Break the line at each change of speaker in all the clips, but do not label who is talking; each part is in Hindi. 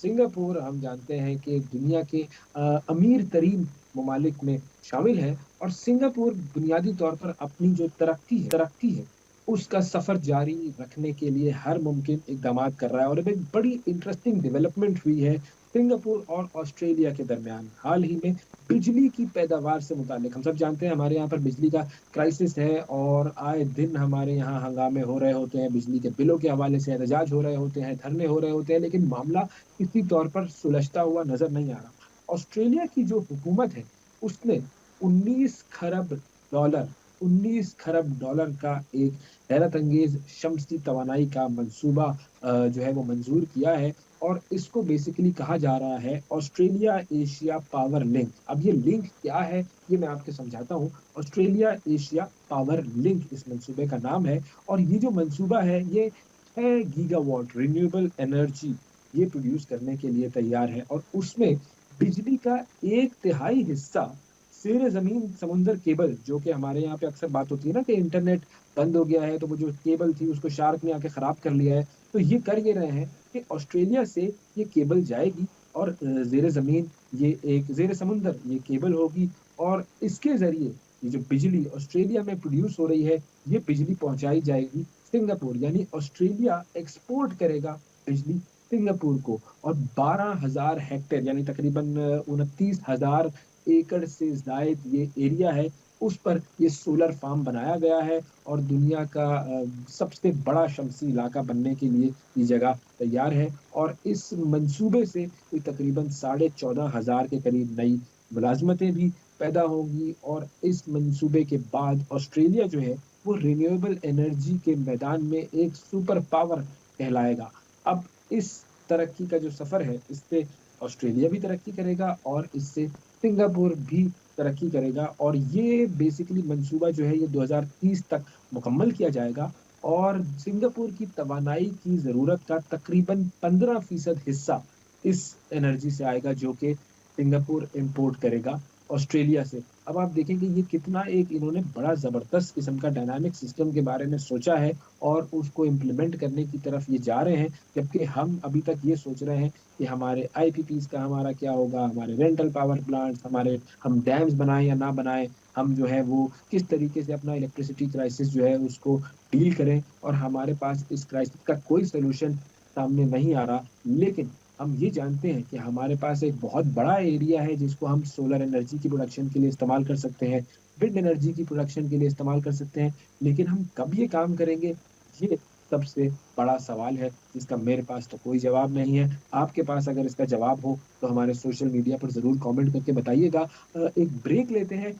सिंगापुर हम जानते हैं कि दुनिया के अमीर तरीन ममालिक में शामिल है और सिंगापुर बुनियादी तौर पर अपनी जो तरक्की है, उसका सफ़र जारी रखने के लिए हर मुमकिन इक़दामात कर रहा है और अब एक बड़ी इंटरेस्टिंग डेवलपमेंट हुई है सिंगापुर और ऑस्ट्रेलिया के दरमियान। हाल ही में बिजली की पैदावार से मुताल्लिक हम सब जानते हैं हमारे यहाँ पर बिजली का क्राइसिस है और आए दिन हमारे यहाँ हंगामे हो रहे होते हैं, बिजली के बिलों के हवाले से एहतजाज हो रहे होते हैं, धरने हो रहे होते हैं, लेकिन मामला किसी तौर पर सुलझता हुआ नज़र नहीं आ रहा। ऑस्ट्रेलिया की जो हुकूमत है, उसने 19 खरब डॉलर 19 खरब डॉलर का एक हैरत अंगेज़ शम्सी तवानाई का मंसूबा जो है वो मंज़ूर किया है और इसको बेसिकली कहा जा रहा है ऑस्ट्रेलिया एशिया पावर लिंक। अब ये लिंक क्या है, ये मैं आपको समझाता हूँ। ऑस्ट्रेलिया एशिया पावर लिंक इस मंसूबे का नाम है और ये जो मंसूबा है, ये 6 गीगावाट रिन्यूएबल एनर्जी ये प्रोड्यूस करने के लिए तैयार है और उसमें बिजली का 1/3 हिस्सा ज़ेरे ज़मीन समुंदर केबल, जो कि हमारे यहाँ पे अक्सर बात होती है ना कि इंटरनेट बंद हो गया है, तो वो जो केबल थी उसको शार्क ने आके खराब कर लिया है। तो ये कर ये रहे हैं कि ऑस्ट्रेलिया से ये केबल जाएगी और ज़ेरे ज़मीन ये एक ज़ेरे समुंदर ये केबल होगी और इसके ज़रिए ये जो बिजली ऑस्ट्रेलिया में प्रोड्यूस हो रही है, ये बिजली पहुँचाई जाएगी सिंगापुर, यानी ऑस्ट्रेलिया एक्सपोर्ट करेगा बिजली सिंगापुर को और 12,000 हेक्टेयर यानी तकरीबन 29,000 एकड़ से ज़ायद ये एरिया है, उस पर ये सोलर फार्म बनाया गया है और दुनिया का सबसे बड़ा शमसी इलाका बनने के लिए ये जगह तैयार है और इस मंसूबे से कोई तकरीबन साढ़े 14,000 के करीब नई मुलाज़मतें भी पैदा होंगी और इस मंसूबे के बाद ऑस्ट्रेलिया जो है, वो रिन्यूएबल एनर्जी के मैदान में एक सुपर पावर कहलाएगा। अब इस तरक्की का जो सफ़र है, इससे ऑस्ट्रेलिया भी तरक्की करेगा और इससे सिंगापुर भी तरक्की करेगा और ये बेसिकली मंसूबा जो है ये 2030 तक मुकम्मल किया जाएगा और सिंगापुर की तवानाई की ज़रूरत का तकरीबन 15% हिस्सा इस एनर्जी से आएगा जो कि सिंगापुर इम्पोर्ट करेगा ऑस्ट्रेलिया से। अब आप देखेंगे ये कितना एक इन्होंने बड़ा ज़बरदस्त किस्म का डायनामिक सिस्टम के बारे में सोचा है और उसको इम्प्लीमेंट करने की तरफ ये जा रहे हैं, जबकि हम अभी तक ये सोच रहे हैं कि हमारे आईपीपीज़ का हमारा क्या होगा, हमारे रेंटल पावर प्लांट्स, हमारे हम डैम्स बनाएँ या ना बनाएँ, हम जो है वो किस तरीके से अपना इलेक्ट्रिसिटी क्राइसिस जो है उसको डील करें और हमारे पास इस क्राइसिस का कोई सॉल्यूशन सामने नहीं आ रहा। लेकिन हम ये जानते हैं कि हमारे पास एक बहुत बड़ा एरिया है जिसको हम सोलर एनर्जी की प्रोडक्शन के लिए इस्तेमाल कर सकते हैं, विंड एनर्जी की प्रोडक्शन के लिए इस्तेमाल कर सकते हैं, लेकिन हम कब ये काम करेंगे, ये सबसे बड़ा सवाल है, जिसका मेरे पास तो कोई जवाब नहीं है। आपके पास अगर इसका जवाब हो, तो हमारे सोशल मीडिया पर ज़रूर कमेंट करके बताइएगा। एक ब्रेक लेते हैं।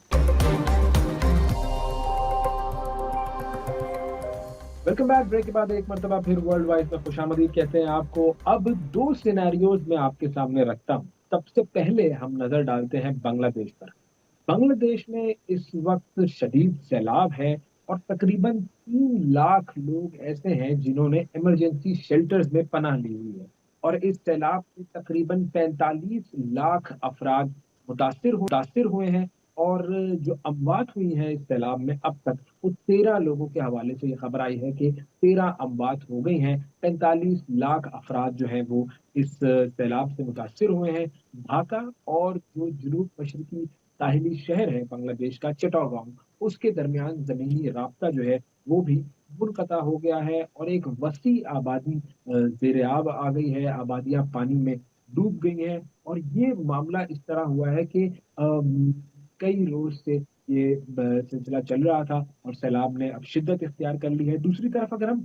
Welcome back. ब्रेक के बाद एक मर्तबा फिर वर्ल्ड वाइड में खुशामदीद कहते हैं आपको। अब 2 सिनेरियोज़ मैं आपके सामने रखता हूँ। सबसे पहले हम नज़र डालते हैं बांग्लादेश पर। बांग्लादेश में इस वक़्त शदीद सैलाब है और तकरीबन 3 लाख लोग ऐसे हैं जिन्होंने इमरजेंसी शेल्टर्स में पनाह ली हुई है और इस सैलाब से तकरीबन 45 लाख अफ़राद मुतासिर हुए हैं और जो अमवात हुई हैं इस सैलाब में अब तक, वो 13 लोगों के हवाले से ये खबर आई है कि 13 अमवात हो गई हैं, 45 लाख अफ़राद जो हैं वो इस सैलाब से मुतासिर हुए हैं। ढाका और जो जनूब-मशरिकी साहिली शहर है बांग्लादेश का चिटागोंग, उसके दरमियान ज़मीनी राब्ता जो है वो भी मुनक़ता हो गया है और एक वसी आबादी ज़ेर-ए-आब आ गई है, आबादियाँ पानी में डूब गई हैं और ये मामला इस तरह हुआ है कि कई रोज़ से ये सिलसिला चल रहा था और सैलाब ने अब शिद्दत इख्तियार कर ली है। दूसरी तरफ अगर हम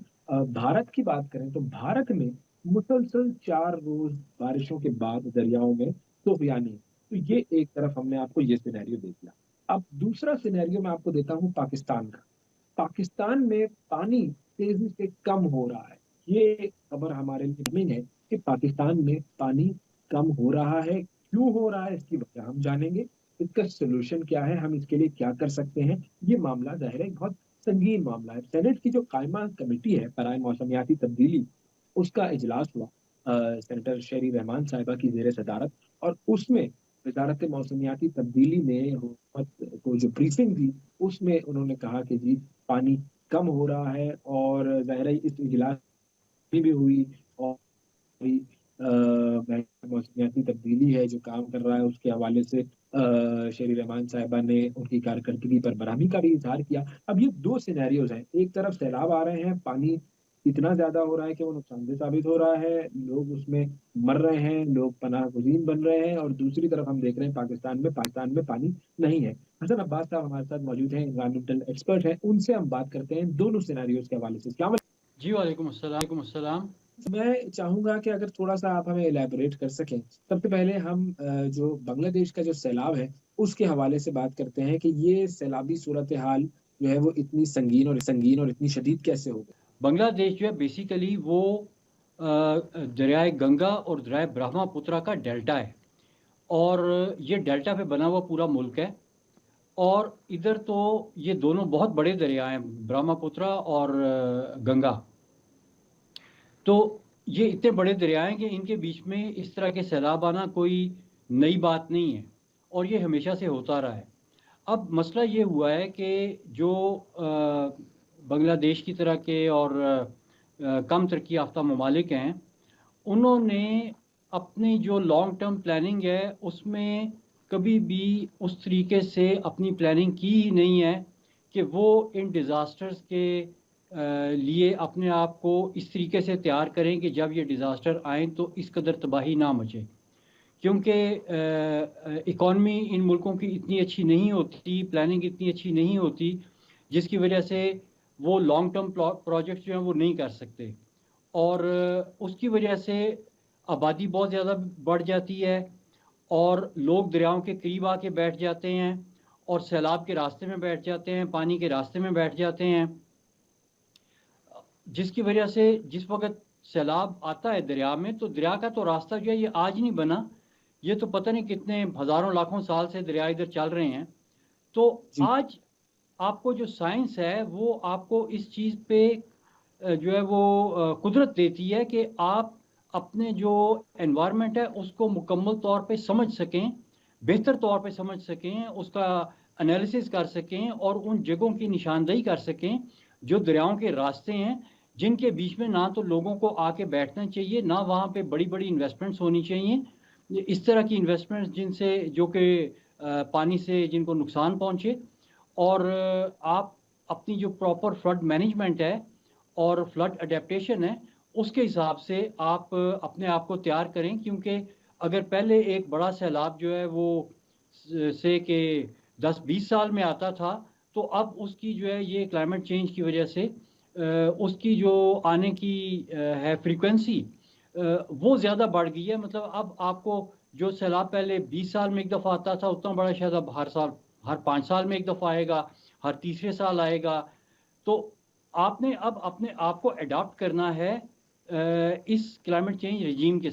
भारत की बात करें तो भारत में मुसलसल 4 रोज़ बारिशों के बाद दरियाओं में तूफ़यानी तो ये एक तरफ हमने आपको ये सिनेरियो दे दिया। अब दूसरा सिनेरियो मैं आपको देता हूँ पाकिस्तान का। पाकिस्तान में पानी तेज़ी से कम हो रहा है। ये खबर हमारे लिए नहीं है कि पाकिस्तान में पानी कम हो रहा है, क्यों हो रहा है इसकी वजह हम जानेंगे, इसका सॉल्यूशन क्या है, हम इसके लिए क्या कर सकते हैं। ये मामला ज़ाहिर है एक बहुत संगीन मामला है। सेनेट की जो कायमा कमेटी है बराए मौसमियाती तब्दीली, उसका इजलास हुआ सेनेटर शेरी रहमान साहिबा की ज़ेर सदारत और उसमें वज़ारत मौसमियाती तब्दीली ने हुकूमत को जो ब्रीफिंग दी, उसमें उन्होंने कहा कि जी पानी कम हो रहा है और ज़ाहिर है इस इजलास में भी हुई और मौसमियाती तब्दीली है जो काम कर रहा है, उसके हवाले से शेरी रहमान साहिबा ने उनकी कारकर्दगी पर बरहमी का भी इज़हार किया। अब ये 2 सिनेरियोज़ हैं, एक तरफ सैलाब आ रहे हैं, पानी इतना ज़्यादा हो रहा है कि वो नुकसानदेह साबित हो रहा है, लोग उसमें मर रहे हैं, लोग पनाह-गुज़ीन बन रहे हैं, और दूसरी तरफ हम देख रहे हैं पाकिस्तान में पानी नहीं है। हसन अब्बास साहब हमारे साथ मौजूद हैं, एनवायरमेंटल एक्सपर्ट हैं, उनसे हम बात करते हैं दोनों सिनेरियोज़ के हवाले से। अस्सलाम
जी, वालेकुम अस्सलाम।
मैं चाहूँगा कि अगर थोड़ा-सा आप हमें इलैबोरेट कर सकें। सबसे पहले हम जो बांग्लादेश का जो सैलाब है, उसके हवाले से बात करते हैं कि ये सैलाबी सूरत-ए-हाल जो है वो इतनी संगीन और इतनी शदीद कैसे हो गई?
बांग्लादेश जो है बेसिकली वो दरियाए गंगा और दरियाए ब्रह्मपुत्र का डेल्टा है, और ये डेल्टा पे बना हुआ पूरा मुल्क है। और इधर तो ये दोनों बहुत बड़े दरिया हैं, ब्रह्मपुत्र और गंगा। तो ये इतने बड़े दरिया हैं कि इनके बीच में इस तरह के सैलाब आना कोई नई बात नहीं है, और ये हमेशा से होता रहा है। अब मसला ये हुआ है कि जो बांग्लादेश की तरह के और कम तरक्की याफ्ता ममालिक हैं, उन्होंने अपनी जो लॉन्ग टर्म प्लानिंग है उसमें कभी भी उस तरीके से अपनी प्लानिंग की ही नहीं है कि वो इन डिज़ास्टर्स के लिए अपने आप को इस तरीके से तैयार करें कि जब ये डिज़ास्टर आएँ तो इस कदर तबाही ना मचे। क्योंकि इकॉनमी इन मुल्कों की इतनी अच्छी नहीं होती, प्लानिंग इतनी अच्छी नहीं होती, जिसकी वजह से वो लॉन्ग टर्म प्रोजेक्ट्स जो हैं वो नहीं कर सकते। और उसकी वजह से आबादी बहुत ज़्यादा बढ़ जाती है, और लोग दरियाओं के करीब आके बैठ जाते हैं, और सैलाब के रास्ते में बैठ जाते हैं, पानी के रास्ते में बैठ जाते हैं, जिसकी वजह से जिस वक्त सैलाब आता है दरिया में, तो दरिया का तो रास्ता जो है ये आज नहीं बना, ये तो पता नहीं कितने हज़ारों लाखों साल से दरिया इधर चल रहे हैं। तो
जी।
आज आपको जो साइंस है वो आपको इस चीज़ पे जो है वो कुदरत देती है कि आप अपने जो एनवायरनमेंट है उसको मुकम्मल तौर पे समझ सकें, बेहतर तौर पे समझ सकें, उसका एनालिसिस कर सकें, और उन जगहों की निशानदेही कर सकें जो दरियाओं के रास्ते हैं, जिनके बीच में ना तो लोगों को आके बैठना चाहिए, ना वहाँ पे बड़ी बड़ी इन्वेस्टमेंट्स होनी चाहिए, इस तरह की इन्वेस्टमेंट्स जिनसे जो कि पानी से जिनको नुकसान पहुँचे। और आप अपनी जो प्रॉपर फ्लड मैनेजमेंट है और फ्लड अडेप्टेशन है, उसके हिसाब से आप अपने आप को तैयार करें। क्योंकि अगर पहले एक बड़ा सैलाब जो है वो से कि 10-20 साल में आता था, तो अब उसकी जो है ये क्लाइमेट चेंज की वजह से उसकी जो आने की है फ्रीक्वेंसी, वो ज़्यादा बढ़ गई है। मतलब अब आपको जो सैलाब पहले 20 साल में एक दफ़ा आता था, उतना बड़ा शायद अब हर 5 साल में एक दफ़ा आएगा, हर तीसरे साल आएगा। तो आपने अब अपने आप को अडॉप्ट करना है इस क्लाइमेट चेंज regime के साथ।